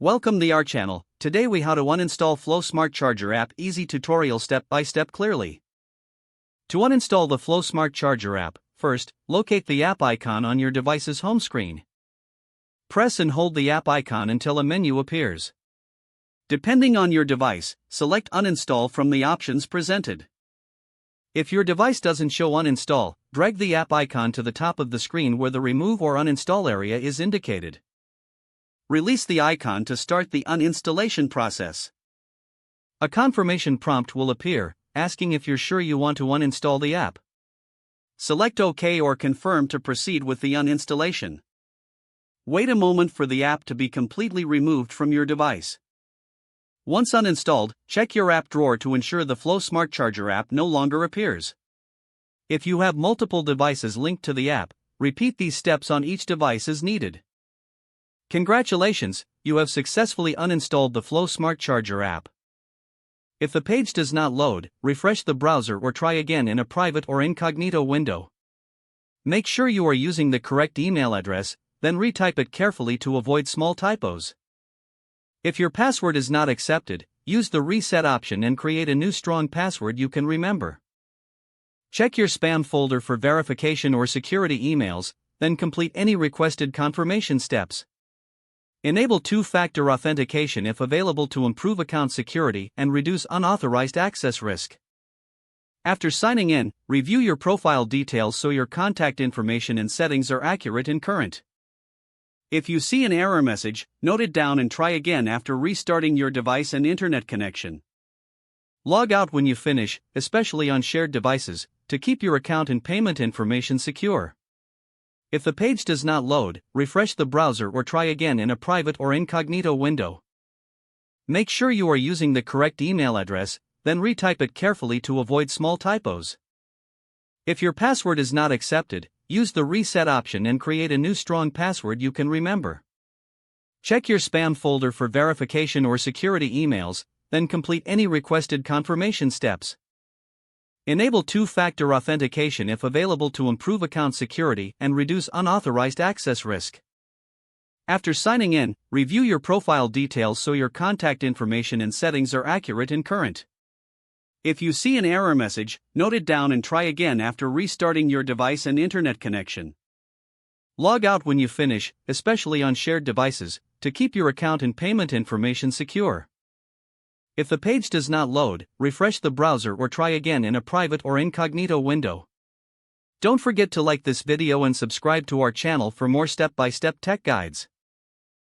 Welcome to our channel. Today we how to uninstall Flow Smart Charger app. Easy tutorial step by step clearly. To uninstall the Flow Smart Charger app, first, locate the app icon on your device's home screen. Press and hold the app icon until a menu appears. Depending on your device, select Uninstall from the options presented. If your device doesn't show Uninstall, drag the app icon to the top of the screen where the Remove or Uninstall area is indicated. Release the icon to start the uninstallation process. A confirmation prompt will appear, asking if you're sure you want to uninstall the app. Select OK or Confirm to proceed with the uninstallation. Wait a moment for the app to be completely removed from your device. Once uninstalled, check your app drawer to ensure the Flow Smart Charger app no longer appears. If you have multiple devices linked to the app, repeat these steps on each device as needed. Congratulations, you have successfully uninstalled the Flow Smart Charger app. If the page does not load, refresh the browser or try again in a private or incognito window. Make sure you are using the correct email address, then retype it carefully to avoid small typos. If your password is not accepted, use the reset option and create a new strong password you can remember. Check your spam folder for verification or security emails, then complete any requested confirmation steps. Enable two-factor authentication if available to improve account security and reduce unauthorized access risk. After signing in, review your profile details so your contact information and settings are accurate and current. If you see an error message, note it down and try again after restarting your device and internet connection. Log out when you finish, especially on shared devices, to keep your account and payment information secure. If the page does not load, refresh the browser or try again in a private or incognito window. Make sure you are using the correct email address, then retype it carefully to avoid small typos. If your password is not accepted, use the reset option and create a new strong password you can remember. Check your spam folder for verification or security emails, then complete any requested confirmation steps. Enable two-factor authentication if available to improve account security and reduce unauthorized access risk. After signing in, review your profile details so your contact information and settings are accurate and current. If you see an error message, note it down and try again after restarting your device and internet connection. Log out when you finish, especially on shared devices, to keep your account and payment information secure. If the page does not load, refresh the browser or try again in a private or incognito window. Don't forget to like this video and subscribe to our channel for more step-by-step tech guides.